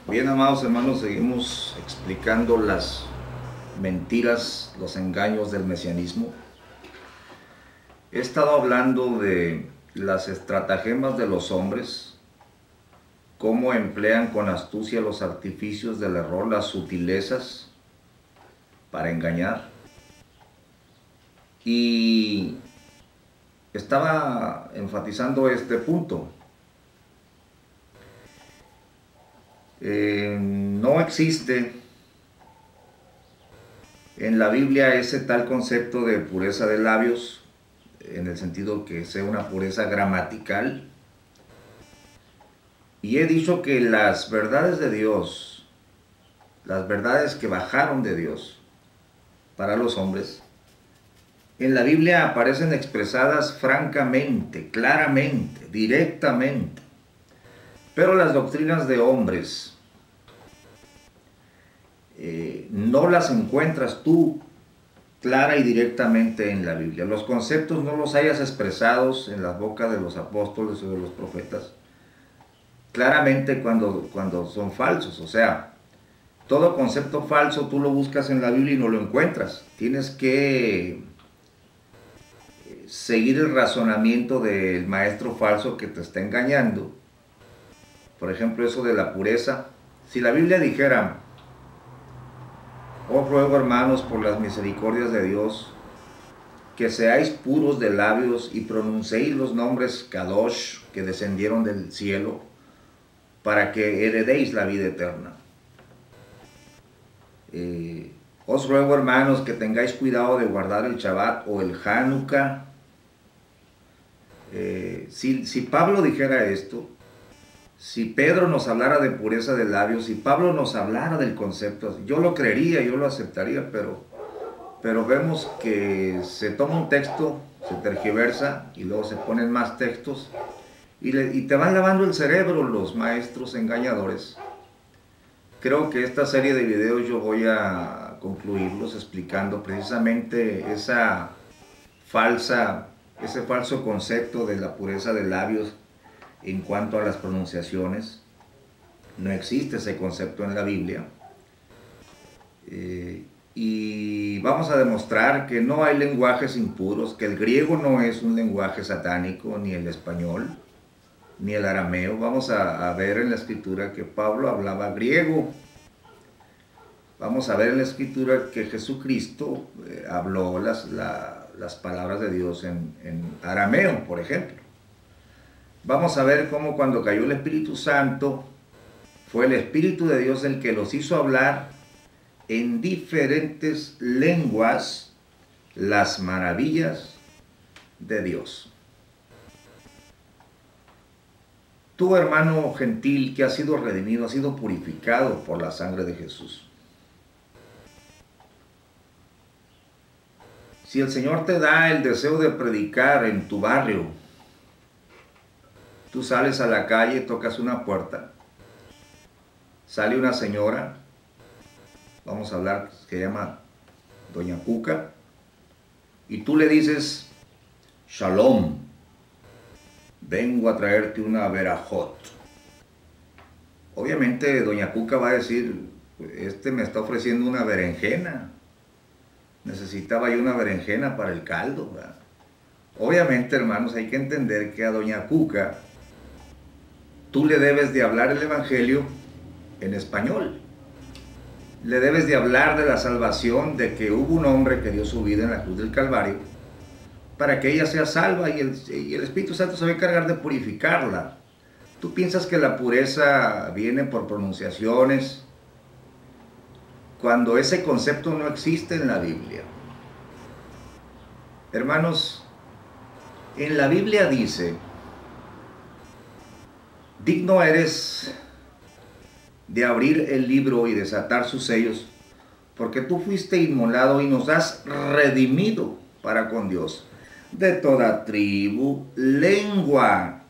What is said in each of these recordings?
Bien, amados hermanos, seguimos explicando las mentiras, los engaños del mesianismo. He estado hablando de las estratagemas de los hombres, cómo emplean con astucia los artificios del error, las sutilezas para engañar. Y estaba enfatizando este punto. No existe en la Biblia ese tal concepto de pureza de labios, en el sentido que sea una pureza gramatical. Y he dicho que las verdades de Dios, las verdades que bajaron de Dios para los hombres, en la Biblia aparecen expresadas francamente, claramente, directamente. Pero las doctrinas de hombres no las encuentras tú clara y directamente en la Biblia. Los conceptos no los hayas expresados en la boca de los apóstoles o de los profetas claramente cuando son falsos. O sea, todo concepto falso tú lo buscas en la Biblia y no lo encuentras. Tienes que seguir el razonamiento del maestro falso que te está engañando. Por ejemplo, eso de la pureza. Si la Biblia dijera: os ruego, hermanos, por las misericordias de Dios, que seáis puros de labios y pronunciéis los nombres Kadosh que descendieron del cielo, para que heredéis la vida eterna. Os ruego, hermanos, que tengáis cuidado de guardar el Shabbat o el Hanukkah. Si Pablo dijera esto, si Pedro nos hablara de pureza de labios, si Pablo nos hablara del concepto, yo lo creería, yo lo aceptaría, pero vemos que se toma un texto, se tergiversa y luego se ponen más textos y te van lavando el cerebro los maestros engañadores. Creo que esta serie de videos yo voy a concluirlos explicando precisamente ese falso concepto de la pureza de labios en cuanto a las pronunciaciones. No existe ese concepto en la Biblia. Y vamos a demostrar que no hay lenguajes impuros, que el griego no es un lenguaje satánico, ni el español, ni el arameo. Vamos a ver en la escritura que Pablo hablaba griego. Vamos a ver en la escritura que Jesucristo habló las palabras de Dios en arameo, por ejemplo. Vamos a ver cómo cuando cayó el Espíritu Santo, fue el Espíritu de Dios el que los hizo hablar en diferentes lenguas las maravillas de Dios. Tu hermano gentil que ha sido redimido, ha sido purificado por la sangre de Jesús. Si el Señor te da el deseo de predicar en tu barrio, tú sales a la calle, tocas una puerta, sale una señora, vamos a hablar, que se llama Doña Cuca, y tú le dices: Shalom, vengo a traerte una verajot. Obviamente Doña Cuca va a decir: este me está ofreciendo una berenjena, necesitaba yo una berenjena para el caldo, ¿verdad? Obviamente, hermanos, hay que entender que a Doña Cuca tú le debes de hablar el evangelio en español. Le debes de hablar de la salvación, de que hubo un hombre que dio su vida en la cruz del Calvario para que ella sea salva, y el Espíritu Santo se va a encargar de purificarla. Tú piensas que la pureza viene por pronunciaciones, cuando ese concepto no existe en la Biblia. Hermanos, en la Biblia dice: digno eres de abrir el libro y desatar sus sellos, porque tú fuiste inmolado y nos has redimido para con Dios, de toda tribu, lengua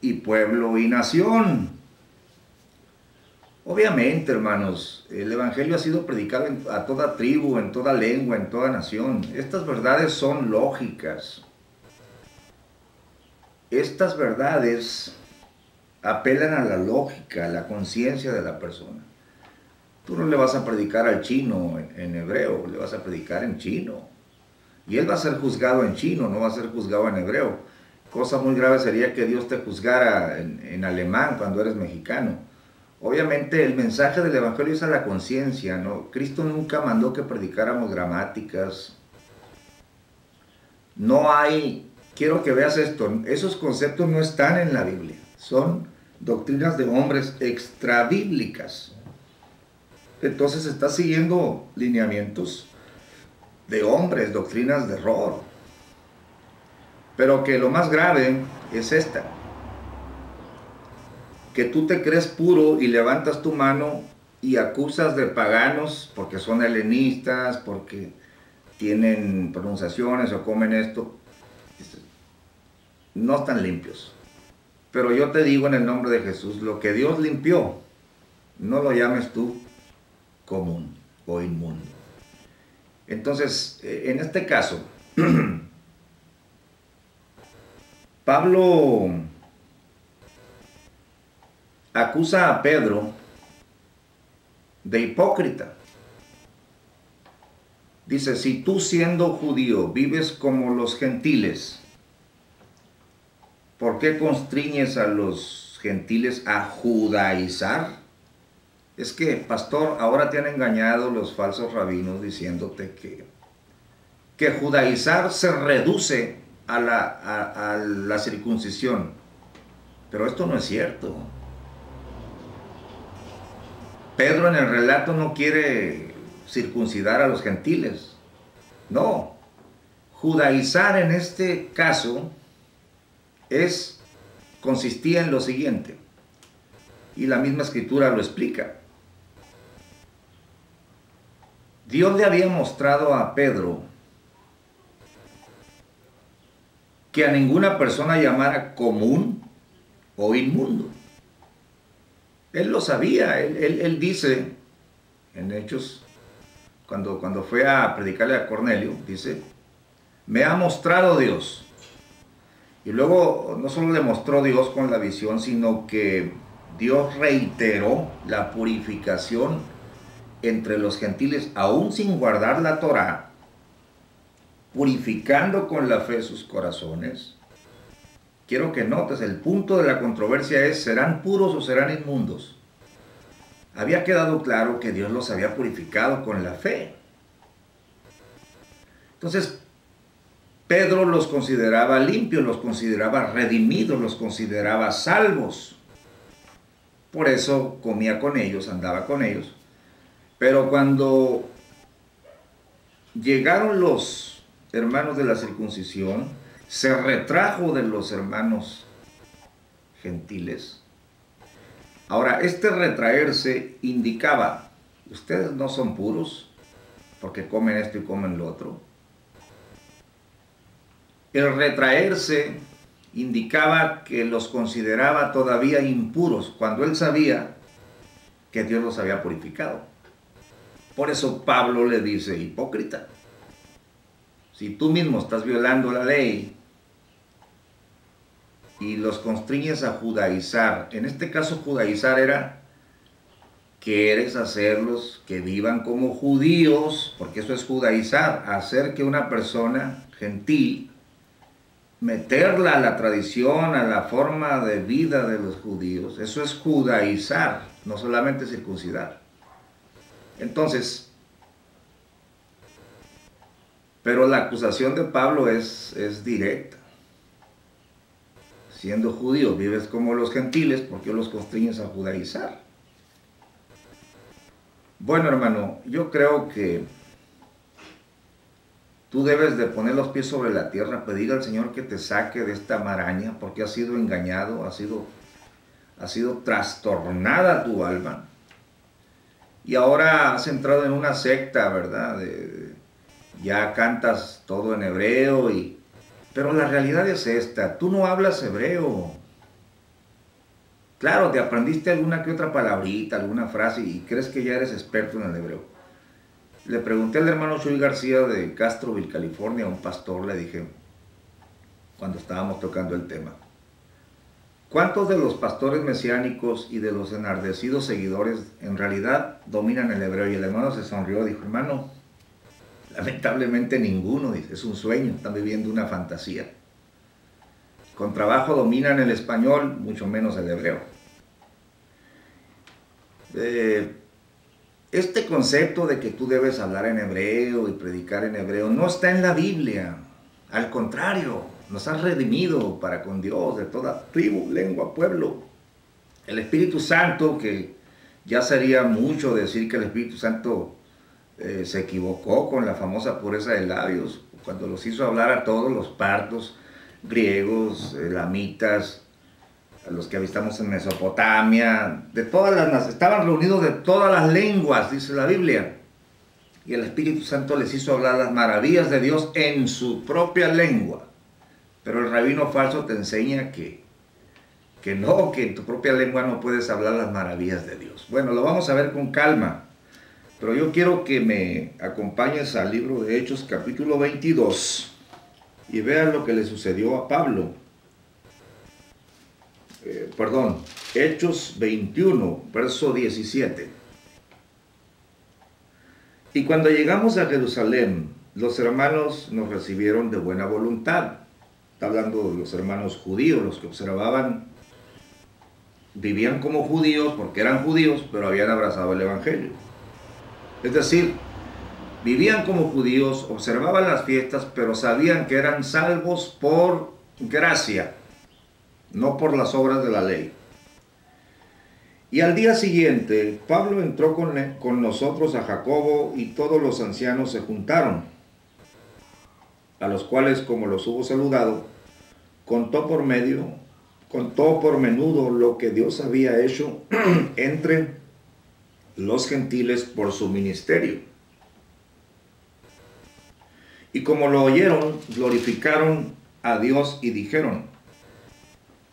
y pueblo y nación. Obviamente, hermanos, el evangelio ha sido predicado a toda tribu, en toda lengua, en toda nación. Estas verdades son lógicas. Estas verdades apelan a la lógica, a la conciencia de la persona. Tú no le vas a predicar al chino en hebreo, le vas a predicar en chino. Y él va a ser juzgado en chino, no va a ser juzgado en hebreo. Cosa muy grave sería que Dios te juzgara en alemán cuando eres mexicano. Obviamente el mensaje del Evangelio es a la conciencia, ¿no? Cristo nunca mandó que predicáramos gramáticas. No hay, quiero que veas esto, esos conceptos no están en la Biblia. Son doctrinas de hombres extrabíblicas. Entonces está siguiendo lineamientos de hombres, doctrinas de error. Pero que lo más grave es esta: que tú te crees puro y levantas tu mano y acusas de paganos porque son helenistas, porque tienen pronunciaciones o comen esto. No están limpios. Pero yo te digo en el nombre de Jesús, lo que Dios limpió, no lo llames tú común o inmundo. Entonces, en este caso, Pablo acusa a Pedro de hipócrita. Dice, si tú siendo judío vives como los gentiles, ¿por qué constriñes a los gentiles a judaizar? Es que, pastor, ahora te han engañado los falsos rabinos diciéndote que judaizar se reduce a la circuncisión. Pero esto no es cierto. Pedro en el relato no quiere circuncidar a los gentiles. No. Judaizar en este caso consistía en lo siguiente. Y la misma escritura lo explica. Dios le había mostrado a Pedro que a ninguna persona llamara común o inmundo. Él lo sabía. Él dice en Hechos, cuando fue a predicarle a Cornelio, dice, me ha mostrado Dios. Y luego no solo le mostró Dios con la visión, sino que Dios reiteró la purificación entre los gentiles, aún sin guardar la Torá, purificando con la fe sus corazones. Quiero que notes, el punto de la controversia es, ¿serán puros o serán inmundos? Había quedado claro que Dios los había purificado con la fe. Entonces, Pedro los consideraba limpios, los consideraba redimidos, los consideraba salvos. Por eso comía con ellos, andaba con ellos. Pero cuando llegaron los hermanos de la circuncisión, se retrajo de los hermanos gentiles. Ahora, este retraerse indicaba, ustedes no son puros porque comen esto y comen lo otro. El retraerse indicaba que los consideraba todavía impuros, cuando él sabía que Dios los había purificado. Por eso Pablo le dice, hipócrita, si tú mismo estás violando la ley y los constriñes a judaizar, en este caso judaizar era, quieres hacerlos que vivan como judíos, porque eso es judaizar, hacer que una persona gentil, meterla a la tradición, a la forma de vida de los judíos, eso es judaizar, no solamente circuncidar. Entonces, pero la acusación de Pablo es directa. Siendo judío, vives como los gentiles, ¿por qué los constriñes a judaizar? Bueno, hermano, yo creo que tú debes de poner los pies sobre la tierra, pedir al Señor que te saque de esta maraña, porque has sido engañado, ha sido trastornada tu alma. Y ahora has entrado en una secta, ¿verdad? Ya cantas todo en hebreo, pero la realidad es esta, tú no hablas hebreo. Claro, te aprendiste alguna que otra palabrita, alguna frase y crees que ya eres experto en el hebreo. Le pregunté al hermano Chuy García de Castroville, California, a un pastor, le dije, cuando estábamos tocando el tema, ¿Cuántos de los pastores mesiánicos y de los enardecidos seguidores en realidad dominan el hebreo? Y el hermano se sonrió, dijo, hermano, lamentablemente ninguno, dice, es un sueño, están viviendo una fantasía. Con trabajo dominan el español, mucho menos el hebreo. Este concepto de que tú debes hablar en hebreo y predicar en hebreo no está en la Biblia. Al contrario, nos has redimido para con Dios de toda tribu, lengua, pueblo. El Espíritu Santo, que ya sería mucho decir que el Espíritu Santo se equivocó con la famosa pureza de labios, cuando los hizo hablar a todos los partos, griegos, elamitas, a los que avistamos en Mesopotamia, de todas las, estaban reunidos de todas las lenguas, dice la Biblia. Y el Espíritu Santo les hizo hablar las maravillas de Dios en su propia lengua. Pero el rabino falso te enseña que no, que en tu propia lengua no puedes hablar las maravillas de Dios. Bueno, lo vamos a ver con calma. Pero yo quiero que me acompañes al libro de Hechos, capítulo 22, y vean lo que le sucedió a Pablo. Hechos 21, verso 17. Y cuando llegamos a Jerusalén, los hermanos nos recibieron de buena voluntad. Está hablando de los hermanos judíos, los que observaban, vivían como judíos porque eran judíos, pero habían abrazado el evangelio. Es decir, vivían como judíos, observaban las fiestas, pero sabían que eran salvos por gracia, no por las obras de la ley. Y al día siguiente, Pablo entró con nosotros a Jacobo y todos los ancianos se juntaron, a los cuales, como los hubo saludado, contó por menudo lo que Dios había hecho entre los gentiles por su ministerio. Y como lo oyeron, glorificaron a Dios y dijeron,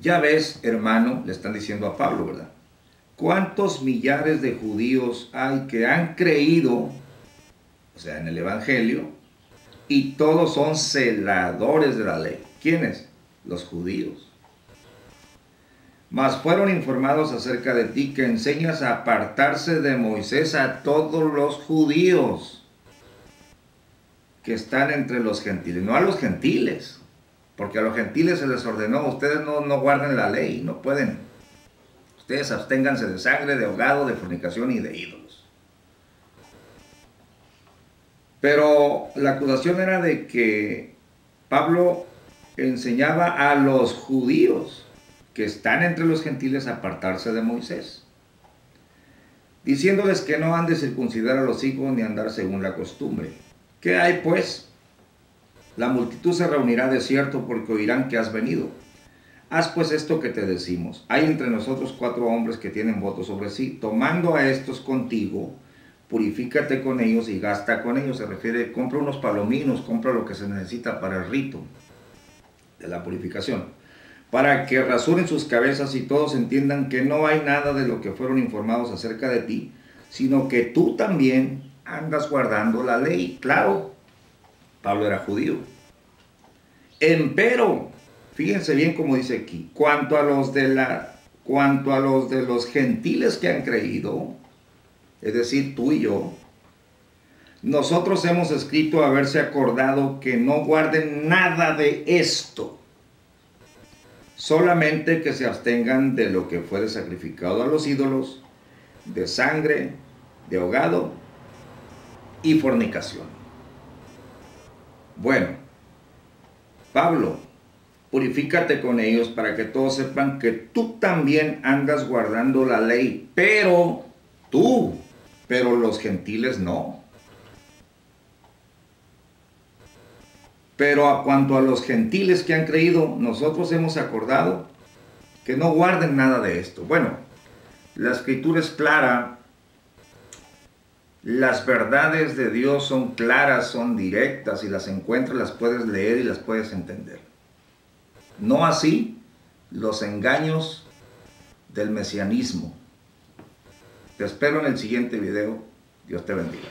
ya ves, hermano, le están diciendo a Pablo, ¿verdad? ¿Cuántos millares de judíos hay que han creído, o sea, en el evangelio, y todos son celadores de la ley? ¿Quiénes? Los judíos. Mas fueron informados acerca de ti que enseñas a apartarse de Moisés a todos los judíos que están entre los gentiles, no a los gentiles, porque a los gentiles se les ordenó, ustedes no guarden la ley, no pueden. Ustedes absténganse de sangre, de ahogado, de fornicación y de ídolos. Pero la acusación era de que Pablo enseñaba a los judíos que están entre los gentiles a apartarse de Moisés, diciéndoles que no han de circuncidar a los hijos ni andar según la costumbre. ¿Qué hay pues? La multitud se reunirá de cierto porque oirán que has venido. Haz pues esto que te decimos. Hay entre nosotros 4 hombres que tienen voto sobre sí. Tomando a estos contigo, purifícate con ellos y gasta con ellos. Se refiere, compra unos palominos, compra lo que se necesita para el rito de la purificación, para que rasuren sus cabezas y todos entiendan que no hay nada de lo que fueron informados acerca de ti, sino que tú también andas guardando la ley. Claro, Pablo era judío. Empero, fíjense bien cómo dice aquí, cuanto a los de los gentiles que han creído, es decir, tú y yo, nosotros hemos escrito haberse acordado que no guarden nada de esto, solamente que se abstengan de lo que fuere sacrificado a los ídolos, de sangre, de ahogado y fornicación. Bueno, Pablo, purifícate con ellos para que todos sepan que tú también andas guardando la ley, pero los gentiles no. Pero a cuanto a los gentiles que han creído, nosotros hemos acordado que no guarden nada de esto. Bueno, la escritura es clara, las verdades de Dios son claras, son directas, y las encuentras, las puedes leer y las puedes entender. No así los engaños del mesianismo. Te espero en el siguiente video. Dios te bendiga.